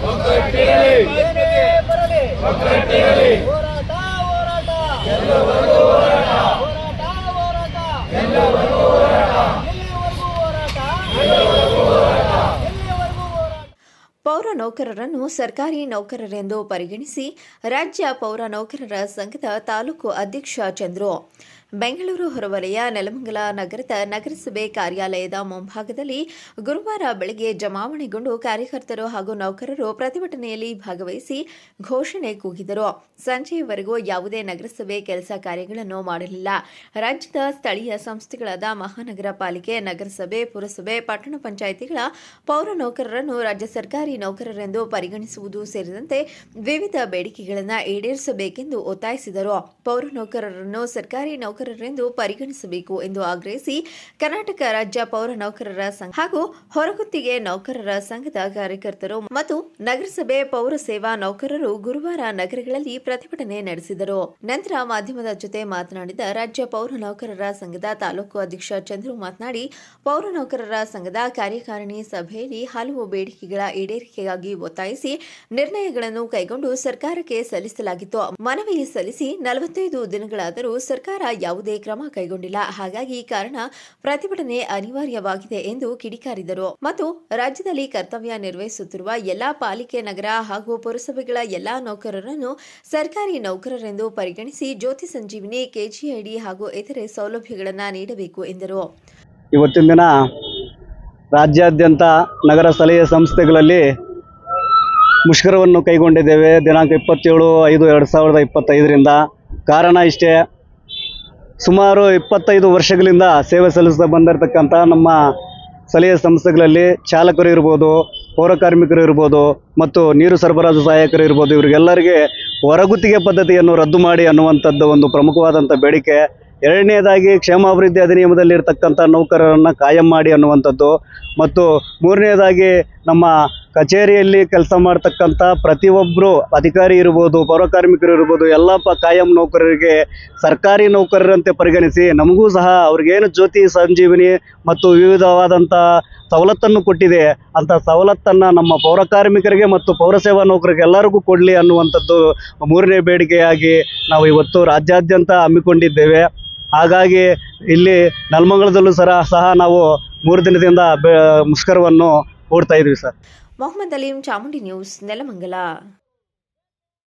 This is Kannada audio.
ಏನೇ ಬರಲಿ ಹೋರಾಟ ಹೋರಾಟ ಎಲ್ಲಿವರೆಗೂ ಹೋರಾಟ ಎಲ್ಲಿವರೆಗೂ ಹೋರಾಟ ಪೌರ ನೌಕರರನ್ನು ಸರ್ಕಾರಿ ನೌಕರರೆಂದು ಪರಿಗಣಿಸಿ ರಾಜ್ಯ ಪೌರ ನೌಕರರ ಸಂಘದ ತಾಲೂಕು ಅಧ್ಯಕ್ಷ ಚಂದ್ರು ಬೆಂಗಳೂರು ಹೊರವಲಯ ನೆಲಮಂಗಲ ನಗರದ ನಗರಸಭೆ ಕಾರ್ಯಾಲಯದ ಮುಂಭಾಗದಲ್ಲಿ ಗುರುವಾರ ಬೆಳಗ್ಗೆ ಜಮಾವಣೆಗೊಂಡು ಕಾರ್ಯಕರ್ತರು ಹಾಗೂ ನೌಕರರು ಪ್ರತಿಭಟನೆಯಲ್ಲಿ ಭಾಗವಹಿಸಿ ಘೋಷಣೆ ಕೂಗಿದರು. ಸಂಜೆಯವರೆಗೂ ಯಾವುದೇ ನಗರಸಭೆ ಕೆಲಸ ಕಾರ್ಯಗಳನ್ನು ಮಾಡಲಿಲ್ಲ. ರಾಜ್ಯದ ಸ್ಥಳೀಯ ಸಂಸ್ಥೆಗಳಾದ ಮಹಾನಗರ ಪಾಲಿಕೆ, ನಗರಸಭೆ, ಪುರಸಭೆ, ಪಟ್ಟಣ ಪಂಚಾಯಿತಿಗಳ ಪೌರ ನೌಕರರನ್ನು ರಾಜ್ಯ ಸರ್ಕಾರಿ ನೌಕರರೆಂದು ಪರಿಗಣಿಸುವುದು ಸೇರಿದಂತೆ ವಿವಿಧ ಬೇಡಿಕೆಗಳನ್ನು ಈಡೇರಿಸಬೇಕೆಂದು ಒತ್ತಾಯಿಸಿದರು. ಪೌರ ನೌಕರರನ್ನು ಸರ್ಕಾರಿ ನೌಕರರೆಂದು ಪರಿಗಣಿಸಬೇಕು ಎಂದು ಆಗ್ರಹಿಸಿ ಕರ್ನಾಟಕ ರಾಜ್ಯ ಪೌರ ನೌಕರರ ಸಂಘ ಹಾಗೂ ಹೊರಗುತ್ತಿಗೆ ನೌಕರರ ಸಂಘದ ಕಾರ್ಯಕರ್ತರು ಮತ್ತು ನಗರಸಭೆ ಪೌರ ಸೇವಾ ನೌಕರರು ಗುರುವಾರ ನಗರಗಳಲ್ಲಿ ಪ್ರತಿಭಟನೆ ನಡೆಸಿದರು. ನಂತರ ಮಾಧ್ಯಮದ ಜೊತೆ ಮಾತನಾಡಿದ ರಾಜ್ಯ ಪೌರ ನೌಕರರ ಸಂಘದ ತಾಲೂಕು ಅಧ್ಯಕ್ಷ ಚಂದ್ರು ಮಾತನಾಡಿ, ಪೌರ ನೌಕರರ ಸಂಘದ ಕಾರ್ಯಕಾರಿಣಿ ಸಭೆಯಲ್ಲಿ ಹಲವು ಬೇಡಿಕೆಗಳ ಈಡೇರಿಕೆಗಾಗಿ ಒತ್ತಾಯಿಸಿ ನಿರ್ಣಯಗಳನ್ನು ಕೈಗೊಂಡು ಸರ್ಕಾರಕ್ಕೆ ಸಲ್ಲಿಸಲಾಗಿತ್ತು. ಮನವಿ ಸಲ್ಲಿಸಿ 45 ದಿನಗಳಾದರೂ ಸರ್ಕಾರ ಯಾವುದೇ ಕ್ರಮ ಕೈಗೊಂಡಿಲ್ಲ. ಹಾಗಾಗಿ ಕಾರಣ ಪ್ರತಿಭಟನೆ ಅನಿವಾರ್ಯವಾಗಿದೆ ಎಂದು ಕಿಡಿಕಾರಿದರು. ಮತ್ತು ರಾಜ್ಯದಲ್ಲಿ ಕರ್ತವ್ಯ ನಿರ್ವಹಿಸುತ್ತಿರುವ ಎಲ್ಲಾ ಪಾಲಿಕೆ, ನಗರ ಹಾಗೂ ಪುರಸಭೆಗಳ ಎಲ್ಲಾ ನೌಕರರನ್ನು ಸರ್ಕಾರಿ ನೌಕರರೆಂದು ಪರಿಗಣಿಸಿ ಜ್ಯೋತಿ ಸಂಜೀವಿನಿ, ಕೆಜಿಐಡಿ ಹಾಗೂ ಇತರೆ ಸೌಲಭ್ಯಗಳನ್ನು ನೀಡಬೇಕು ಎಂದರು. ಇವತ್ತಿನ ದಿನ ರಾಜ್ಯಾದ್ಯಂತ ನಗರ ಸ್ಥಳೀಯ ಸಂಸ್ಥೆಗಳಲ್ಲಿ ಮುಷ್ಕರವನ್ನು ಕೈಗೊಂಡಿದ್ದೇವೆ. ದಿನಾಂಕ 27/5/2025ರಿಂದ. ಕಾರಣ ಇಷ್ಟೇ, ಸುಮಾರು 25 ವರ್ಷಗಳಿಂದ ಸೇವೆ ಸಲ್ಲಿಸ್ತಾ ಬಂದಿರತಕ್ಕಂಥ ನಮ್ಮ ಸ್ಥಳೀಯ ಸಂಸ್ಥೆಗಳಲ್ಲಿ ಚಾಲಕರು ಇರ್ಬೋದು, ಪೌರ ಕಾರ್ಮಿಕರು ಇರ್ಬೋದು ಮತ್ತು ನೀರು ಸರಬರಾಜು ಸಹಾಯಕರು ಇರ್ಬೋದು, ಇವರಿಗೆಲ್ಲರಿಗೆ ಹೊರಗುತ್ತಿಗೆ ಪದ್ಧತಿಯನ್ನು ರದ್ದು ಮಾಡಿ ಅನ್ನುವಂಥದ್ದು ಒಂದು ಪ್ರಮುಖವಾದಂಥ ಬೇಡಿಕೆ. ಎರಡನೇದಾಗಿ ಕ್ಷೇಮಾಭಿವೃದ್ಧಿ ಅಧಿನಿಯಮದಲ್ಲಿ ಇರತಕ್ಕಂಥ ನೌಕರರನ್ನು ಕಾಯಂ ಮಾಡಿ ಅನ್ನುವಂಥದ್ದು ಮತ್ತು ಮೂರನೇದಾಗಿ ನಮ್ಮ ಕಚೇರಿಯಲ್ಲಿ ಕೆಲಸ ಮಾಡ್ತಕ್ಕಂಥ ಪ್ರತಿಯೊಬ್ಬರು ಅಧಿಕಾರಿ ಇರ್ಬೋದು, ಪೌರ ಕಾರ್ಮಿಕರು ಇರ್ಬೋದು, ಎಲ್ಲ ಕಾಯಂ ನೌಕರರಿಗೆ ಸರ್ಕಾರಿ ನೌಕರರಂತೆ ಪರಿಗಣಿಸಿ ನಮಗೂ ಸಹ ಅವ್ರಿಗೇನು ಜ್ಯೋತಿ ಸಂಜೀವಿನಿ ಮತ್ತು ವಿವಿಧವಾದಂಥ ಸವಲತ್ತನ್ನು ಕೊಟ್ಟಿದೆ ಅಂಥ ಸವಲತ್ತನ್ನು ನಮ್ಮ ಪೌರ ಕಾರ್ಮಿಕರಿಗೆ ಮತ್ತು ಪೌರಸೇವಾ ನೌಕರಿಗೆ ಎಲ್ಲರಿಗೂ ಕೊಡಲಿ ಅನ್ನುವಂಥದ್ದು ಮೂರನೇ ಬೇಡಿಕೆಯಾಗಿ ನಾವು ಇವತ್ತು ರಾಜ್ಯಾದ್ಯಂತ ಹಮ್ಮಿಕೊಂಡಿದ್ದೇವೆ. ಹಾಗಾಗಿ ಇಲ್ಲಿ ನೆಲಮಂಗಲದಲ್ಲೂ ಸಹ ನಾವು 3 ದಿನದಿಂದ ಮುಷ್ಕರವನ್ನು ಓಡ್ತಾ ಇದ್ದೀವಿ ಸರ್. ಮೊಹಮ್ಮದ್ ಅಲೀಂ, ಚಾಮುಂಡಿ ನ್ಯೂಸ್, ನೆಲಮಂಗಲ.